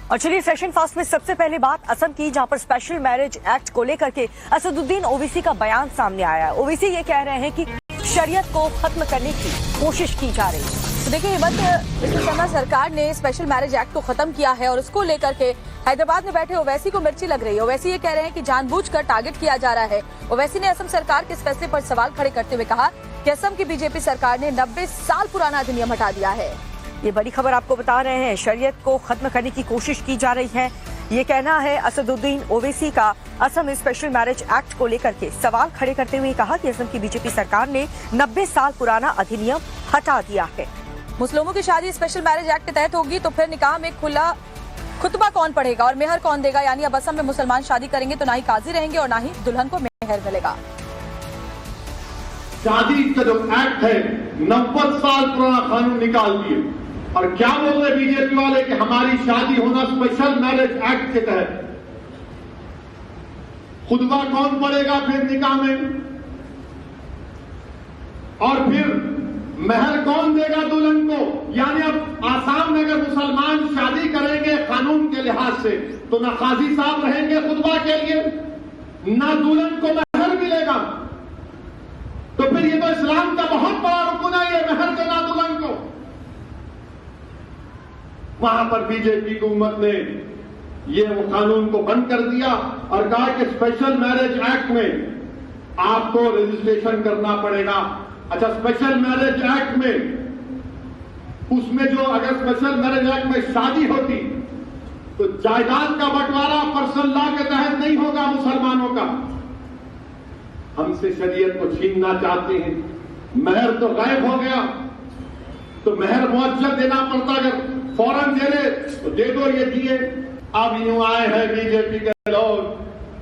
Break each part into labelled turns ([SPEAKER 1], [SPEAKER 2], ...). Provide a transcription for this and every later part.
[SPEAKER 1] और चलिए session fast में सबसे पहले बात असम की, जहां पर स्पेशल मैरिज एक्ट को लेकर के असदुद्दीन ओवैसी का बयान सामने आया है। ओवैसी ये कह रहे हैं कि शरीयत को खत्म करने की कोशिश की जा रही है।
[SPEAKER 2] तो देखिए हेमंत बिस्वा शर्मा सरकार ने स्पेशल मैरिज एक्ट को खत्म किया है और उसको लेकर के हैदराबाद में बैठे ओवैसी को मिर्ची लग रही है। ओवैसी ये कह रहे हैं कि जानबूझकर टारगेट किया जा रहा है। ओवैसी ने असम सरकार के इस फैसले पर सवाल खड़े करते हुए कहा कि असम की बीजेपी सरकार ने 90 साल पुराना अधिनियम हटा दिया है।
[SPEAKER 1] ये बड़ी खबर आपको बता रहे हैं, शरीयत को खत्म करने की कोशिश की जा रही है, ये कहना है असदुद्दीन ओवैसी का। असम स्पेशल मैरिज एक्ट को लेकर के सवाल खड़े करते हुए कहा कि असम की बीजेपी सरकार ने 90 साल पुराना अधिनियम हटा दिया है।
[SPEAKER 2] मुस्लिमों की शादी स्पेशल मैरिज एक्ट के तहत होगी तो फिर निकाह में खुला खुतबा कौन पढ़ेगा और मेहर कौन देगा? यानी अब असम में मुसलमान शादी करेंगे तो ना ही काजी रहेंगे और ना ही दुल्हन को मेहर मिलेगा।
[SPEAKER 3] शादी का जो एक्ट है 90 साल पुराना कानून निकाल दिए और क्या बोल रहे बीजेपी वाले कि हमारी शादी होना स्पेशल मैरिज एक्ट के तहत। खुतबा कौन पढ़ेगा फिर निकाह में, और फिर मेहर कौन देगा दुल्हन को? यानी अब आसाम में अगर मुसलमान शादी करेंगे कानून के लिहाज से तो ना काजी साहब रहेंगे खुतबा के लिए, ना दुल्हन को मेहर मिलेगा। तो फिर ये तो इस्लाम का बहुत बड़ा रुकन है, ये मेहर देना दुल्हन को। वहां पर बीजेपी की हुकूमत ने ये वो कानून को बंद कर दिया और कहा कि स्पेशल मैरिज एक्ट में आपको रजिस्ट्रेशन करना पड़ेगा। अच्छा, स्पेशल मैरिज एक्ट में उसमें जो अगर स्पेशल मैरिज एक्ट में शादी होती तो जायदाद का बंटवारा पर्सनल लॉ के तहत नहीं होगा मुसलमानों का। हमसे शरीयत को छीनना चाहते हैं। मेहर तो गायब हो गया, तो मेहर मुआवजा देना पड़ता, अगर फौरन दे रहे तो दे दो, ये दिए। अब यूं आए हैं बीजेपी के लोग,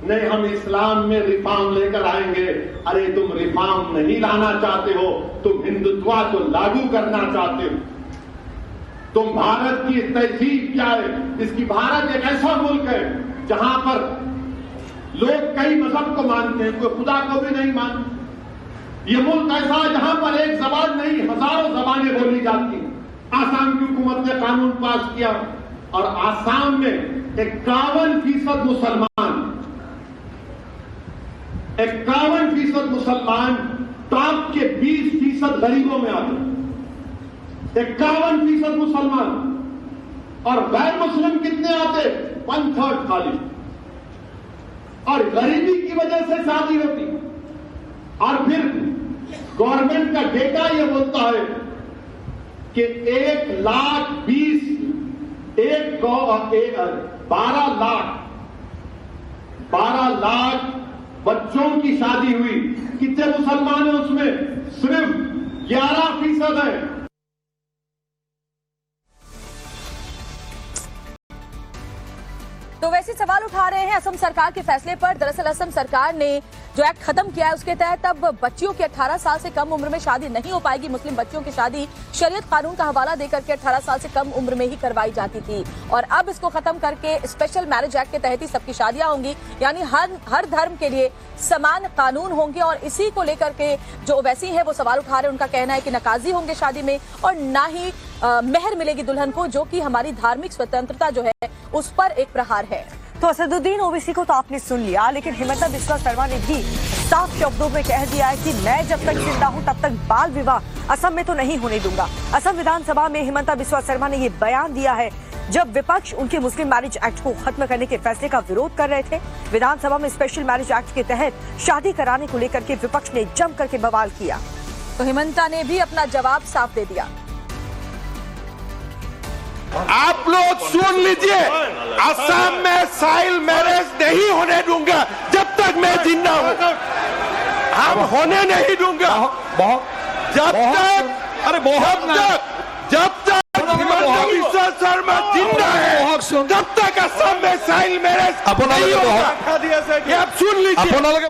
[SPEAKER 3] नहीं हम इस्लाम में रिफॉर्म लेकर आएंगे। अरे तुम रिफॉर्म नहीं लाना चाहते हो, तुम हिंदुत्व को लागू करना चाहते हो। तुम भारत की तहजीब क्या है? इसकी भारत एक ऐसा मुल्क है जहां पर लोग कई मजहब को मानते हैं, कोई खुदा को भी नहीं मानते। ये मुल्क ऐसा है जहां पर एक जबान नहीं हजारों जबानें बोली जाती हैं। आसाम की हुकूमत ने कानून पास किया और आसाम में 51% मुसलमान टॉप के 20% गरीबों में आते। 51% मुसलमान और गैर मुस्लिम कितने आते? 1/3 खाली। और गरीबी की वजह से शादी होती। और फिर गवर्नमेंट का डेटा ये बोलता है कि 12 लाख बच्चों की शादी हुई। कितने मुसलमान हैं उसमें? सिर्फ 11% है।
[SPEAKER 2] तो वैसे सवाल उठा रहे हैं असम सरकार के फैसले पर। दरअसल असम सरकार ने जो एक्ट खत्म किया है उसके तहत अब बच्चियों की 18 साल से कम उम्र में शादी नहीं हो पाएगी। मुस्लिम बच्चियों की शादी शरीयत कानून का हवाला देकर के 18 साल से कम उम्र में ही करवाई जाती थी और अब इसको खत्म करके स्पेशल मैरिज एक्ट के तहत ही सबकी शादियां होंगी। यानी हर धर्म के लिए समान कानून होंगे और इसी को लेकर के जो ओवैसी है वो सवाल उठा रहे हैं। उनका कहना है कि नकाजी होंगे शादी में और ना ही मेहर मिलेगी दुल्हन को, जो कि हमारी धार्मिक स्वतंत्रता जो है उस पर एक प्रहार है।
[SPEAKER 1] तो असदुद्दीन ओवैसी को तो आपने सुन लिया, लेकिन हिमंता बिस्वा शर्मा ने भी साफ शब्दों में कह दिया है कि मैं जब तक जिंदा हूं तब तक बाल विवाह असम में तो नहीं होने दूंगा। असम विधानसभा में हिमंता बिस्वा शर्मा ने ये बयान दिया है जब विपक्ष उनके मुस्लिम मैरिज एक्ट को खत्म करने के फैसले का विरोध कर रहे थे। विधानसभा में स्पेशल मैरिज एक्ट के तहत शादी कराने को लेकर के विपक्ष ने जम करके बवाल किया।
[SPEAKER 2] तो हिमंता ने भी अपना जवाब साफ दे दिया।
[SPEAKER 4] आप लोग सुन लीजिए, असम में चाइल्ड मैरिज नहीं होने दूंगा जब तक मैं जिंदा हूं। हम होने नहीं दूंगा जब तक हिमंता बिस्वा शर्मा जिंदा है तब तक असम में चाइल्ड मैरिज नहीं होगा। आप सुन लीजिए।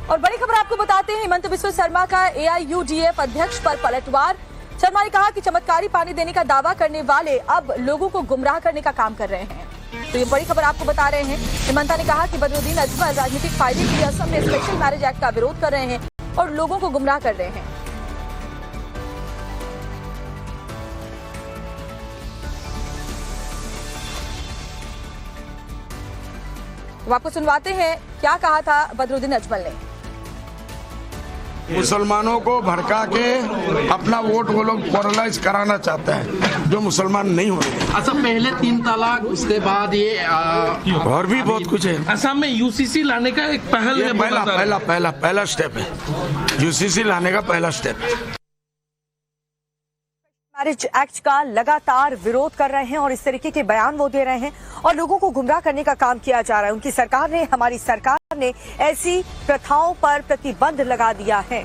[SPEAKER 2] और बड़ी खबर आपको बताते हैं, हिमंता बिस्वा शर्मा का AIUDF अध्यक्ष पर पलटवार। शर्मा ने कहा कि चमत्कारी पानी देने का दावा करने वाले अब लोगों को गुमराह करने का काम कर रहे हैं। तो ये बड़ी खबर आपको बता रहे हैं। हिमंता ने कहा कि बदरुद्दीन अजमल राजनीतिक फायदे के लिए असम में स्पेशल मैरिज एक्ट का विरोध कर रहे हैं और लोगों को गुमराह कर रहे हैं। तो आपको सुनवाते हैं क्या कहा था बदरुद्दीन अजमल ने।
[SPEAKER 5] मुसलमानों को भड़का के अपना वोट वो लोग पोलराइज कराना चाहते हैं, जो मुसलमान नहीं होते।
[SPEAKER 6] अच्छा, पहले 3 तलाक, उसके बाद ये
[SPEAKER 5] और भी बहुत कुछ है।
[SPEAKER 6] असम में यूसीसी लाने का एक पहल है,
[SPEAKER 5] पहला स्टेप है, यूसीसी लाने का पहला स्टेप है।
[SPEAKER 1] मैरिज एक्ट का लगातार विरोध कर रहे हैं और इस तरीके के बयान वो दे रहे हैं और लोगों को गुमराह करने का काम किया जा रहा है। उनकी सरकार ने, हमारी सरकार ने ऐसी प्रथाओं पर प्रतिबंध लगा दिया है।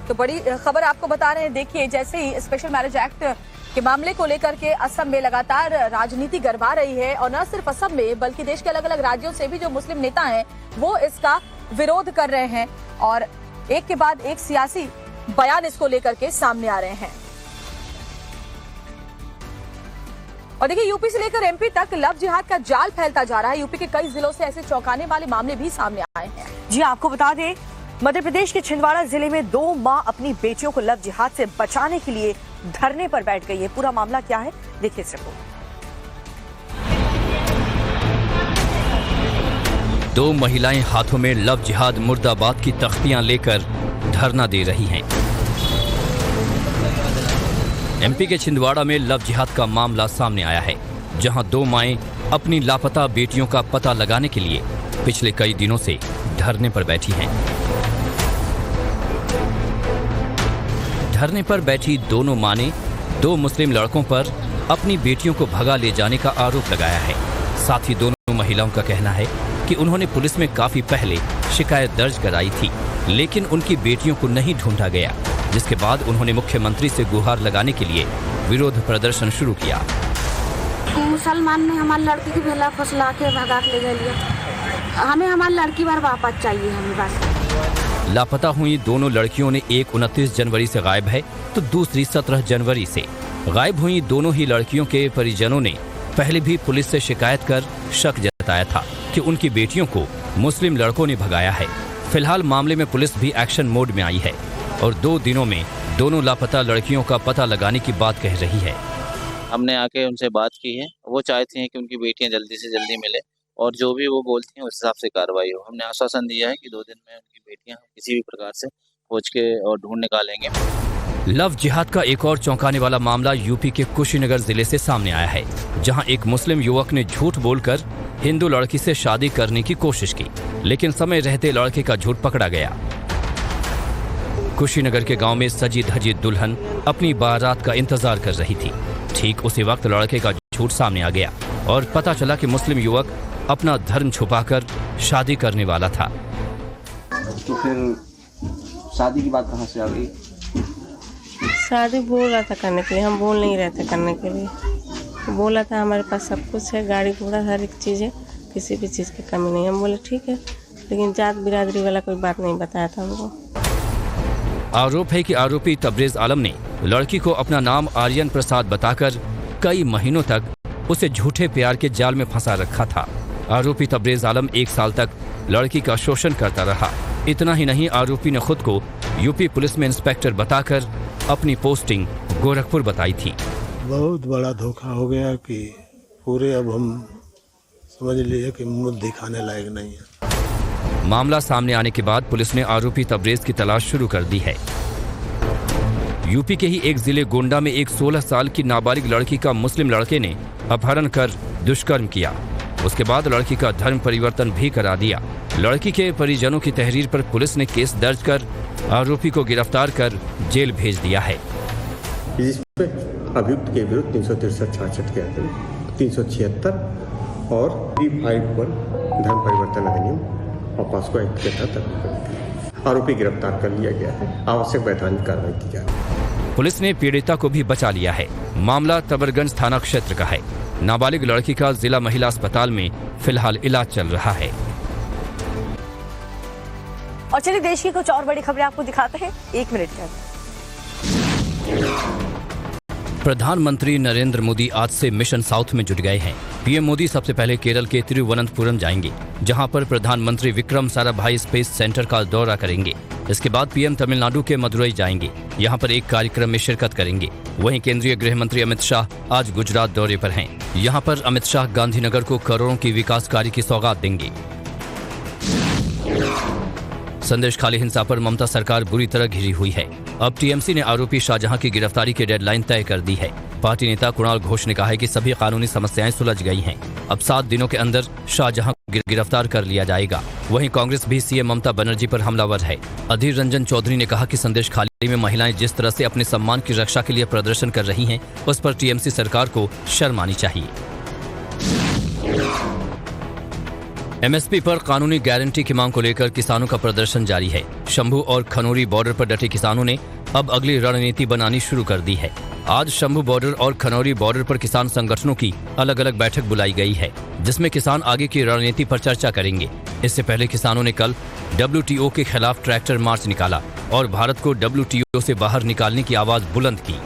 [SPEAKER 2] तो बड़ी खबर आपको बता रहे हैं। देखिए, जैसे ही स्पेशल मैरिज एक्ट के मामले को लेकर के असम में लगातार राजनीति गरमा रही है और न सिर्फ असम में बल्कि देश के अलग अलग राज्यों से भी जो मुस्लिम नेता हैं वो इसका विरोध कर रहे हैं और एक के बाद एक सियासी बयान इसको लेकर के सामने आ रहे हैं। और देखिए, यूपी से लेकर एमपी तक लव जिहाद का जाल फैलता जा रहा है। यूपी के कई जिलों से ऐसे चौंकाने वाले मामले भी सामने आए हैं।
[SPEAKER 1] जी, आपको बता दें, मध्य प्रदेश के छिंदवाड़ा जिले में 2 मां अपनी बेटियों को लव जिहाद से बचाने के लिए धरने पर बैठ गई है। पूरा मामला क्या है, देखिए इस रिपोर्ट।
[SPEAKER 7] 2 महिलाएं हाथों में लव जिहाद मुर्दाबाद की तख्तियां लेकर धरना दे रही हैं। एमपी के छिंदवाड़ा में लव जिहाद का मामला सामने आया है, जहां 2 माएं अपनी लापता बेटियों का पता लगाने के लिए पिछले कई दिनों से धरने पर बैठी हैं। धरने पर बैठी दोनों मां ने 2 मुस्लिम लड़कों पर अपनी बेटियों को भगा ले जाने का आरोप लगाया है। साथ ही दोनों महिलाओं का कहना है कि उन्होंने पुलिस में काफी पहले शिकायत दर्ज कराई थी, लेकिन उनकी बेटियों को नहीं ढूंढा गया, जिसके बाद उन्होंने मुख्यमंत्री से गुहार लगाने के लिए विरोध प्रदर्शन शुरू किया।
[SPEAKER 8] मुसलमान ने हमारी लड़की की बेला फसला के भगा के ले गया, हमें हमारी लड़की बार वापस चाहिए हमें बस।
[SPEAKER 7] लापता हुई दोनों लड़कियों ने एक 29 जनवरी से गायब है तो दूसरी 17 जनवरी से। गायब हुई दोनों ही लड़कियों के परिजनों ने पहले भी पुलिस से शिकायत कर शक जताया था कि उनकी बेटियों को मुस्लिम लड़कों ने भगाया है। फिलहाल मामले में पुलिस भी एक्शन मोड में आई है और 2 दिनों में दोनों लापता लड़कियों का पता लगाने की बात कह रही है।
[SPEAKER 9] हमने आके उनसे बात की है, वो चाहती हैं कि उनकी बेटियां जल्दी से जल्दी मिले और जो भी वो बोलती हैं उस हिसाब से कार्रवाई हो। हमने आश्वासन दिया है कि 2 दिन में उनकी बेटियां किसी भी प्रकार से खोज के और ढूंढ निकालेंगे।
[SPEAKER 7] लव जिहाद का एक और चौंकाने वाला मामला यूपी के कुशीनगर जिले से सामने आया है, जहां एक मुस्लिम युवक ने झूठ बोलकर हिंदू लड़की से शादी करने की कोशिश की, लेकिन समय रहते लड़के का झूठ पकड़ा गया। कुशीनगर के गांव में सजी धजी दुल्हन अपनी बारात का इंतजार कर रही थी। ठीक उसी वक्त लड़के का झूठ सामने आ गया और पता चला कि मुस्लिम युवक अपना धर्म छुपाकर शादी करने वाला था।
[SPEAKER 10] तो फिर शादी की बात कहाँ से आ गई?
[SPEAKER 11] शादी बोल रहा था करने के लिए, हम बोल नहीं रहे थे करने के लिए। तो बोला था हमारे पास सब कुछ है, गाड़ी घोड़ा हर एक चीज़ है, किसी भी चीज़ की कमी नहीं। हम बोले ठीक है, लेकिन जात बिरादरी वाला कोई बात नहीं बताया था हमको।
[SPEAKER 7] आरोप है कि आरोपी तबरेज आलम ने लड़की को अपना नाम आर्यन प्रसाद बताकर कई महीनों तक उसे झूठे प्यार के जाल में फंसा रखा था। आरोपी तबरेज आलम 1 साल तक लड़की का शोषण करता रहा। इतना ही नहीं, आरोपी ने खुद को यूपी पुलिस में इंस्पेक्टर बताकर अपनी पोस्टिंग गोरखपुर बताई थी।
[SPEAKER 12] बहुत बड़ा धोखा हो गया कि पूरे अब हम समझ लिए कि मुंह दिखाने लायक नहीं है।
[SPEAKER 7] मामला सामने आने के बाद पुलिस ने आरोपी तबरेज की तलाश शुरू कर दी है। यूपी के ही एक जिले गोंडा में एक 16 साल की नाबालिग लड़की का मुस्लिम लड़के ने अपहरण कर दुष्कर्म किया। उसके बाद लड़की का धर्म परिवर्तन भी करा दिया। लड़की के परिजनों की तहरीर पर पुलिस ने केस दर्ज कर आरोपी को गिरफ्तार कर जेल भेज दिया है।
[SPEAKER 13] अभियुक्त के विरुद्ध 363-66 के अधीन 376 और 351 धर्म परिवर्तन अधिनियम और पॉस्को एक्ट के तहत आरोपी गिरफ्तार कर लिया गया है। आवश्यक वैधानिक कार्रवाई की जा रही है।
[SPEAKER 7] पुलिस ने पीड़िता को भी बचा लिया है। मामला तबरगंज थाना क्षेत्र का है। नाबालिग लड़की का जिला महिला अस्पताल में फिलहाल इलाज चल रहा है।
[SPEAKER 1] और चलिए देश की कुछ और बड़ी खबरें आपको दिखाते हैं 1 मिनट के अंदर।
[SPEAKER 7] प्रधानमंत्री नरेंद्र मोदी आज से मिशन साउथ में जुट गए हैं। पीएम मोदी सबसे पहले केरल के तिरुवनंतपुरम जाएंगे, जहां पर प्रधानमंत्री विक्रम साराभाई स्पेस सेंटर का दौरा करेंगे। इसके बाद पीएम तमिलनाडु के मदुरई जाएंगे, यहां पर एक कार्यक्रम में शिरकत करेंगे। वहीं केंद्रीय गृह मंत्री अमित शाह आज गुजरात दौरे पर हैं। यहां पर अमित शाह गांधीनगर को करोड़ों की विकास कार्य की सौगात देंगे। संदेश खाली हिंसा पर ममता सरकार बुरी तरह घिरी हुई है। अब टीएमसी ने आरोपी शाहजहां की गिरफ्तारी की डेडलाइन तय कर दी है। पार्टी नेता कुणाल घोष ने कहा है कि सभी कानूनी समस्याएं सुलझ गई हैं। अब 7 दिनों के अंदर शाहजहां को गिरफ्तार कर लिया जाएगा। वहीं कांग्रेस भी सीएम ममता बनर्जी पर हमलावर है। अधीर रंजन चौधरी ने कहा कि संदेश खाली में महिलाएं जिस तरह से अपने सम्मान की रक्षा के लिए प्रदर्शन कर रही हैं, उस पर टीएमसी सरकार को शर्म आनी चाहिए। एमएसपी पर कानूनी गारंटी की मांग को लेकर किसानों का प्रदर्शन जारी है। शंभू और खनौरी बॉर्डर पर डटे किसानों ने अब अगली रणनीति बनानी शुरू कर दी है। आज शंभू बॉर्डर और खनौरी बॉर्डर पर किसान संगठनों की अलग अलग बैठक बुलाई गई है, जिसमें किसान आगे की रणनीति पर चर्चा करेंगे। इससे पहले किसानों ने कल WTO के खिलाफ ट्रैक्टर मार्च निकाला और भारत को WTO से बाहर निकालने की आवाज बुलंद की।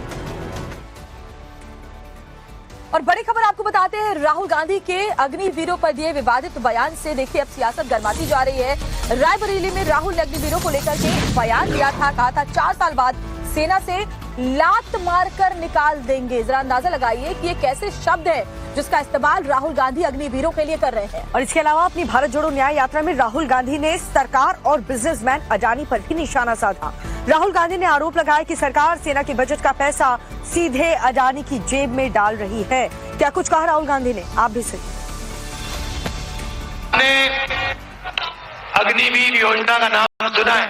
[SPEAKER 2] और बड़ी खबर आपको बताते हैं, राहुल गांधी के अग्निवीरों पर दिए विवादित बयान से देखिए अब सियासत गर्माती जा रही है। रायबरेली में राहुल ने अग्निवीरों को लेकर के बयान दिया था, कहा था 4 साल बाद सेना से लात मारकर निकाल देंगे। जरा अंदाजा लगाइए कि ये कैसे शब्द है जिसका इस्तेमाल राहुल गांधी अग्निवीरों के लिए कर रहे हैं।
[SPEAKER 1] और इसके अलावा अपनी भारत जोड़ो न्याय यात्रा में राहुल गांधी ने सरकार और बिजनेसमैन अडानी पर भी निशाना साधा। राहुल गांधी ने आरोप लगाया कि सरकार सेना के बजट का पैसा सीधे अडानी की जेब में डाल रही है। क्या कुछ कहा राहुल गांधी ने, आप भी सुनिए।
[SPEAKER 14] अग्निवीर योजना का नाम सुना है?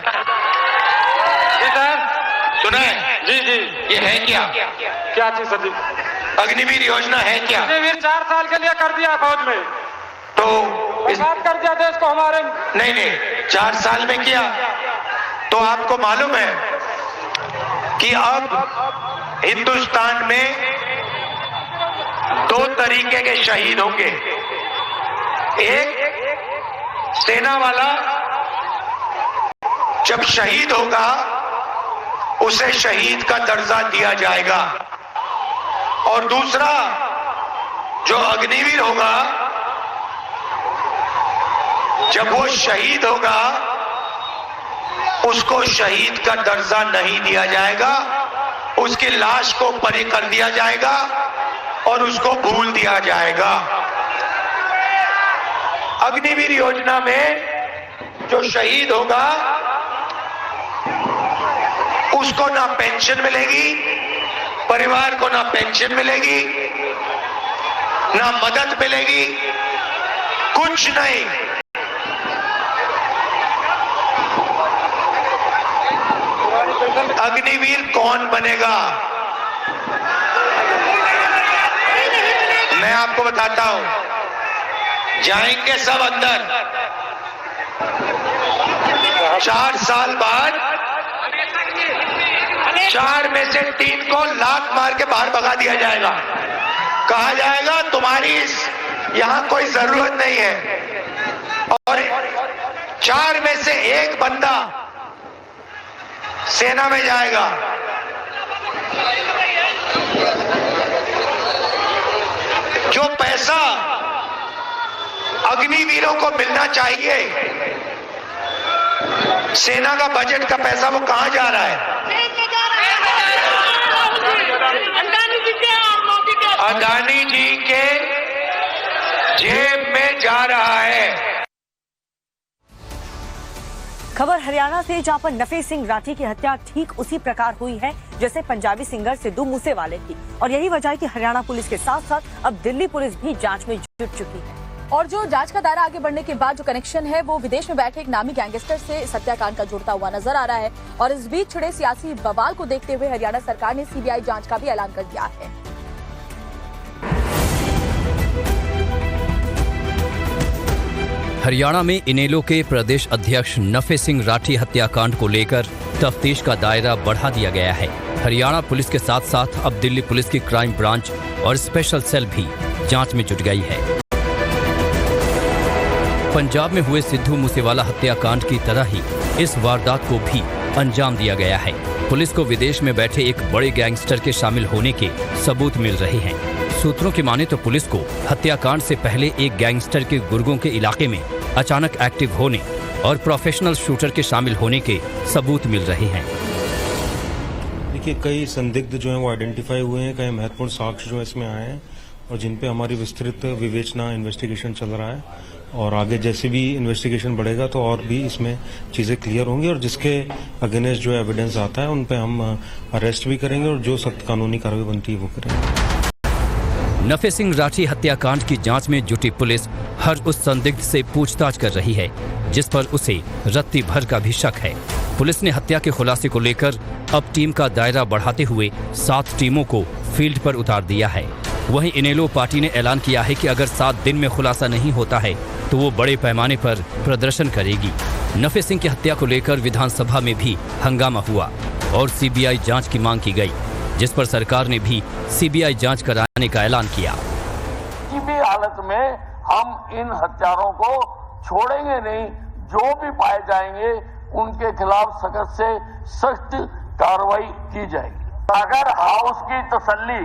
[SPEAKER 14] जी सर, सुना है? जी जी। ये है क्या चीज सर जी? अग्निवीर योजना है क्या? अग्निवीर 4 साल के लिए कर दिया फौज में, तो कर दिया देश को हमारे। नहीं 4 साल में किया। तो आपको मालूम है कि अब हिंदुस्तान में 2 तरीके के शहीद होंगे। एक सेना वाला जब शहीद होगा उसे शहीद का दर्जा दिया जाएगा, और दूसरा जो अग्निवीर होगा जब वो शहीद होगा उसको शहीद का दर्जा नहीं दिया जाएगा, उसकी लाश को परे कर दिया जाएगा और उसको भूल दिया जाएगा। अग्निवीर योजना में जो शहीद होगा उसको ना पेंशन मिलेगी, परिवार को ना पेंशन मिलेगी, ना मदद मिलेगी, कुछ नहीं। अग्निवीर कौन बनेगा? मैं आपको बताता हूं। जाएंगे सब अंदर, 4 साल बाद 4 में से 3 को लात मार के बाहर भगा दिया जाएगा। कहा जाएगा तुम्हारी यहां कोई जरूरत नहीं है, और 4 में से 1 बंदा सेना में जाएगा। जो पैसा अग्निवीरों को मिलना चाहिए, सेना का बजट का पैसा, वो कहां जा रहा है? अडानी जी के जेब में जा रहा है।
[SPEAKER 1] खबर हरियाणा से, जहां पर नफे सिंह राठी की हत्या ठीक उसी प्रकार हुई है जैसे पंजाबी सिंगर सिद्धू मूसेवाले की, और यही वजह है कि हरियाणा पुलिस के साथ साथ अब दिल्ली पुलिस भी जांच में जुट चुकी है।
[SPEAKER 2] और जो जांच का दायरा आगे बढ़ने के बाद जो कनेक्शन है वो विदेश में बैठे एक नामी गैंगस्टर से इस हत्याकांड का जुड़ता हुआ नजर आ रहा है। और इस बीच छिड़े सियासी बवाल को देखते हुए हरियाणा सरकार ने सीबीआई जांच का भी ऐलान कर दिया है।
[SPEAKER 7] हरियाणा में इनेलो के प्रदेश अध्यक्ष नफे सिंह राठी हत्याकांड को लेकर तफ्तीश का दायरा बढ़ा दिया गया है। हरियाणा पुलिस के साथ साथ अब दिल्ली पुलिस की क्राइम ब्रांच और स्पेशल सेल भी जांच में जुट गई है। पंजाब में हुए सिद्धू मूसेवाला हत्याकांड की तरह ही इस वारदात को भी अंजाम दिया गया है। पुलिस को विदेश में बैठे एक बड़े गैंगस्टर के शामिल होने के सबूत मिल रहे हैं। सूत्रों की माने तो पुलिस को हत्याकांड से पहले एक गैंगस्टर के गुर्गों के इलाके में अचानक एक्टिव होने और प्रोफेशनल शूटर के शामिल होने के सबूत मिल रहे हैं।
[SPEAKER 15] देखिए, कई संदिग्ध जो हैं वो आइडेंटिफाई हुए हैं, कई महत्वपूर्ण साक्ष्य जो इसमें आए हैं और जिन पे हमारी विस्तृत विवेचना इन्वेस्टिगेशन चल रहा है। और आगे जैसे भी इन्वेस्टिगेशन बढ़ेगा तो और भी इसमें चीज़ें क्लियर होंगी और जिसके अगेंस्ट जो एविडेंस आता है उन पे हम अरेस्ट भी करेंगे और जो सख्त कानूनी कार्रवाई बनती है वो करेंगे।
[SPEAKER 7] नफे सिंह राठी हत्याकांड की जांच में जुटी पुलिस हर उस संदिग्ध से पूछताछ कर रही है जिस पर उसे रत्ती भर का भी शक है। पुलिस ने हत्या के खुलासे को लेकर अब टीम का दायरा बढ़ाते हुए 7 टीमों को फील्ड पर उतार दिया है। वहीं इनेलो पार्टी ने ऐलान किया है कि अगर 7 दिन में खुलासा नहीं होता है तो वो बड़े पैमाने पर प्रदर्शन करेगी। नफे सिंह की हत्या को लेकर विधानसभा में भी हंगामा हुआ और सीबीआई जांच की मांग की गई, जिस पर सरकार ने भी सीबीआई जांच कराने का ऐलान किया।
[SPEAKER 16] किसी भी हालत में हम इन हत्यारों को छोड़ेंगे नहीं, जो भी पाए जाएंगे उनके खिलाफ सख्त से सख्त कार्रवाई की जाएगी। अगर हाउस की तसल्ली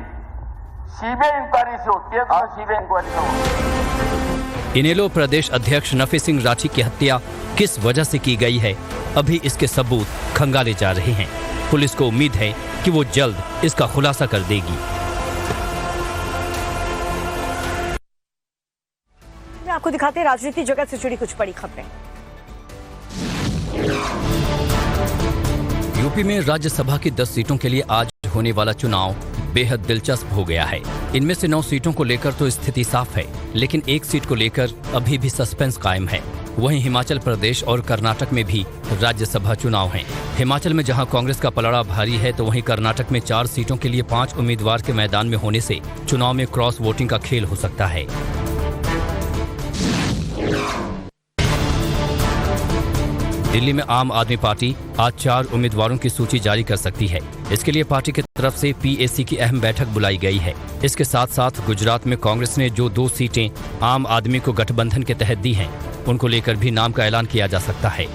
[SPEAKER 16] सीबीआई इंक्वायरी से होती है तो सीबीआई इंक्वायरी से होगी।
[SPEAKER 7] इनेलो प्रदेश अध्यक्ष नफे सिंह राठी की हत्या किस वजह से की गई है, अभी इसके सबूत खंगाले जा रहे हैं। पुलिस को उम्मीद है कि वो जल्द इसका खुलासा कर देगी।
[SPEAKER 1] मैं आपको दिखाते हैं राजनीति जगत से जुड़ी कुछ बड़ी खबरें।
[SPEAKER 7] यूपी में राज्यसभा की 10 सीटों के लिए आज होने वाला चुनाव बेहद दिलचस्प हो गया है। इनमें से 9 सीटों को लेकर तो स्थिति साफ है, लेकिन एक सीट को लेकर अभी भी सस्पेंस कायम है। वहीं हिमाचल प्रदेश और कर्नाटक में भी राज्यसभा चुनाव हैं। हिमाचल में जहां कांग्रेस का पलड़ा भारी है तो वहीं कर्नाटक में 4 सीटों के लिए 5 उम्मीदवार के मैदान में होने से चुनाव में क्रॉस वोटिंग का खेल हो सकता है। दिल्ली में आम आदमी पार्टी आज 4 उम्मीदवारों की सूची जारी कर सकती है। इसके लिए पार्टी की तरफ से पीएसी की अहम बैठक बुलाई गई है। इसके साथ साथ गुजरात में कांग्रेस ने जो 2 सीटें आम आदमी को गठबंधन के तहत दी हैं, उनको लेकर भी नाम का ऐलान किया जा सकता है।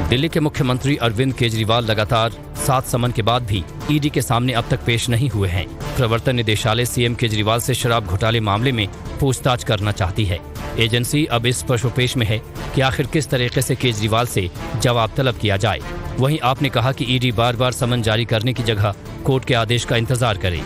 [SPEAKER 7] दिल्ली के मुख्यमंत्री अरविंद केजरीवाल लगातार 7 समन के बाद भी ईडी के सामने अब तक पेश नहीं हुए हैं। प्रवर्तन निदेशालय सीएम केजरीवाल से शराब घोटाले मामले में पूछताछ करना चाहती है। एजेंसी अब इस पशोपेश में है कि आखिर किस तरीके से केजरीवाल से जवाब तलब किया जाए। वहीं आपने कहा कि ईडी बार बार समन जारी करने की जगह कोर्ट के आदेश का इंतजार करे।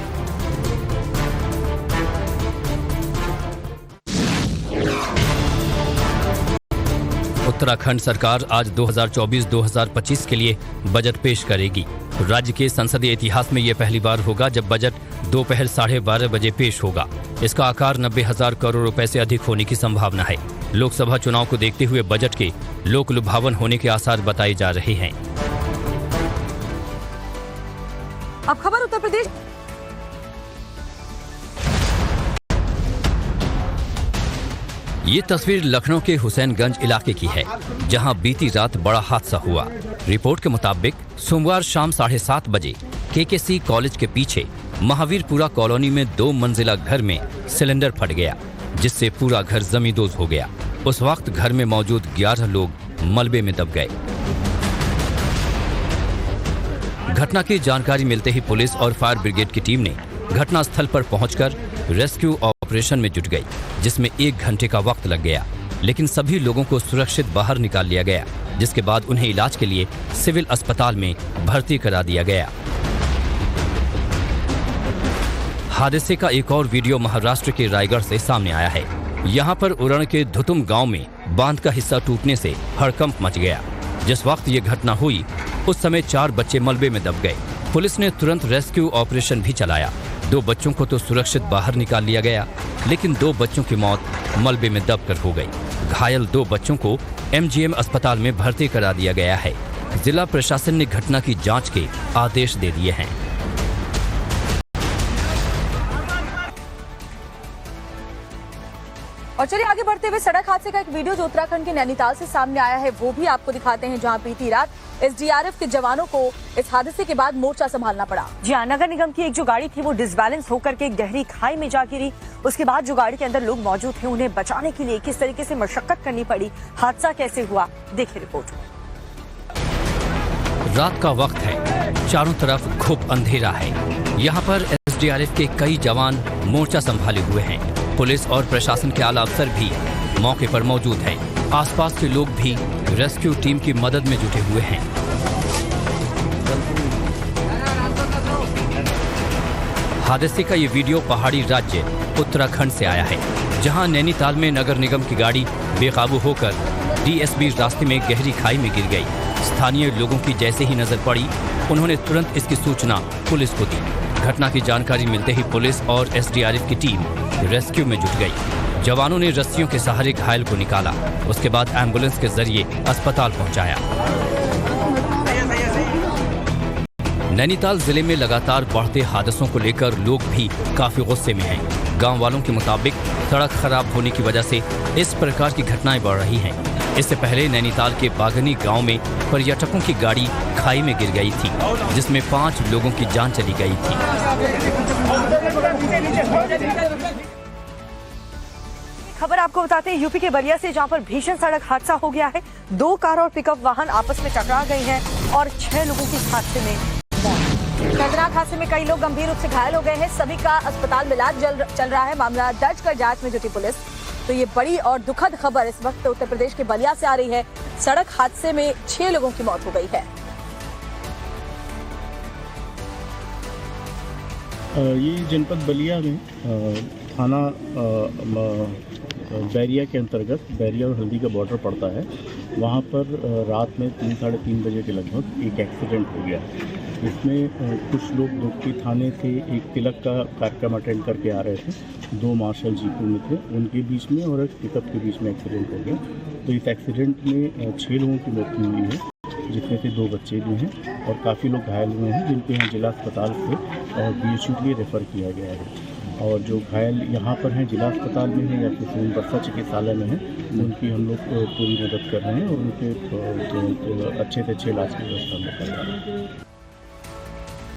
[SPEAKER 7] उत्तराखंड सरकार आज 2024-2025 के लिए बजट पेश करेगी। राज्य के संसदीय इतिहास में यह पहली बार होगा जब बजट दोपहर 12:30 बजे पेश होगा। इसका आकार 90,000 करोड़ रुपए से अधिक होने की संभावना है। लोकसभा चुनाव को देखते हुए बजट के लोक लुभावन होने के आसार बताए जा रहे हैं।
[SPEAKER 2] अब खबर उत्तर प्रदेश।
[SPEAKER 7] ये तस्वीर लखनऊ के हुसैनगंज इलाके की है, जहां बीती रात बड़ा हादसा हुआ। रिपोर्ट के मुताबिक सोमवार शाम 7:30 बजे केकेसी कॉलेज के पीछे महावीरपुरा कॉलोनी में 2 मंजिला घर में सिलेंडर फट गया, जिससे पूरा घर जमींदोज हो गया। उस वक्त घर में मौजूद 11 लोग मलबे में दब गए। घटना की जानकारी मिलते ही पुलिस और फायर ब्रिगेड की टीम ने घटनास्थल पर पहुंचकर रेस्क्यू ऑपरेशन में जुट गई, जिसमें 1 घंटे का वक्त लग गया, लेकिन सभी लोगों को सुरक्षित बाहर निकाल लिया गया, जिसके बाद उन्हें इलाज के लिए सिविल अस्पताल में भर्ती करा दिया गया। हादसे का एक और वीडियो महाराष्ट्र के रायगढ़ से सामने आया है। यहाँ पर उरण के धुतुम गांव में बांध का हिस्सा टूटने से हड़कंप मच गया। जिस वक्त ये घटना हुई उस समय 4 बच्चे मलबे में दब गए। पुलिस ने तुरंत रेस्क्यू ऑपरेशन भी चलाया। 2 बच्चों को तो सुरक्षित बाहर निकाल लिया गया, लेकिन 2 बच्चों की मौत मलबे में दबकर हो गई। घायल 2 बच्चों को एमजीएम अस्पताल में भर्ती करा दिया गया है। जिला प्रशासन ने घटना की जांच के आदेश दे दिए हैं।
[SPEAKER 2] और चलिए आगे बढ़ते हुए सड़क हादसे का एक वीडियो जो उत्तराखंड के नैनीताल से सामने आया है वो भी आपको दिखाते हैं, जहां बीती रात एसडीआरएफ के जवानों को इस हादसे के बाद मोर्चा संभालना पड़ा।
[SPEAKER 1] जी हाँ, नगर निगम की एक जो गाड़ी थी वो डिसबैलेंस होकर के गहरी खाई में जा गिरी। उसके बाद जो गाड़ी के अंदर लोग मौजूद थे उन्हें बचाने के लिए किस तरीके से मशक्कत करनी पड़ी, हादसा कैसे हुआ, देखिए रिपोर्ट।
[SPEAKER 7] रात का वक्त है, चारों तरफ खूब अंधेरा है। यहाँ पर एसडीआरएफ के कई जवान मोर्चा संभाले हुए हैं। पुलिस और प्रशासन के आला अफसर भी मौके पर मौजूद हैं। आसपास के लोग भी रेस्क्यू टीम की मदद में जुटे हुए हैं। हादसे का ये वीडियो पहाड़ी राज्य उत्तराखंड से आया है, जहां नैनीताल में नगर निगम की गाड़ी बेकाबू होकर डीएसबी रास्ते में गहरी खाई में गिर गई। स्थानीय लोगों की जैसे ही नजर पड़ी, उन्होंने तुरंत इसकी सूचना पुलिस को दी। घटना की जानकारी मिलते ही पुलिस और एसडीआरएफ की टीम रेस्क्यू में जुट गई। जवानों ने रस्सियों के सहारे घायल को निकाला, उसके बाद एम्बुलेंस के जरिए अस्पताल पहुंचाया। नैनीताल जिले में लगातार बढ़ते हादसों को लेकर लोग भी काफी गुस्से में हैं। गांव वालों के मुताबिक सड़क खराब होने की वजह से इस प्रकार की घटनाएं बढ़ रही हैं। इससे पहले नैनीताल के बागनी गांव में पर्यटकों की गाड़ी खाई में गिर गई थी, जिसमें 5 लोगों की जान चली गई थी।
[SPEAKER 1] खबर आपको बताते हैं यूपी के बलिया से, जहां पर भीषण सड़क हादसा हो गया है। 2 कार और पिकअप वाहन आपस में टकरा गई हैं और 6 लोगों की हादसे में मौत।
[SPEAKER 2] दर्दनाक हादसे में कई लोग गंभीर रूप से घायल हो गए हैं। सभी का अस्पताल में इलाज चल रहा है। मामला दर्ज कर जांच में जुटी पुलिस। तो ये बड़ी और दुखद खबर इस वक्त उत्तर प्रदेश के बलिया से आ रही है। सड़क हादसे में 6 लोगों की मौत हो गई है।
[SPEAKER 17] ये जनपद बलिया में थाना बैरिया के अंतर्गत बैरिया और हल्दी का बॉर्डर पड़ता है। वहाँ पर रात में 3 साढ़े 3 बजे के लगभग एक एक्सीडेंट हो गया। इसमें कुछ लोग दोपटी थाने से एक तिलक का कार्यक्रम अटेंड करके आ रहे थे। 2 मार्शल जीपू में थे, उनके बीच में और एक पिकअप के बीच में एक्सीडेंट हो गया। तो इस एक्सीडेंट में 6 लोगों की मृत्यु हुई है, जिसमें से 2 बच्चे भी हैं और काफ़ी लोग घायल हुए हैं, जिनके यहाँ जिला अस्पताल से बीएचयू के लिए रेफ़र किया गया है। और जो घायल यहाँ पर हैं जिला अस्पताल में हैं या फिर सोनबरसा चिकित्सालय में हैं, उनकी हम लोग पूरी मदद कर रहे हैं और उनके अच्छे से अच्छे इलाज की व्यवस्था हम कर रहे हैं।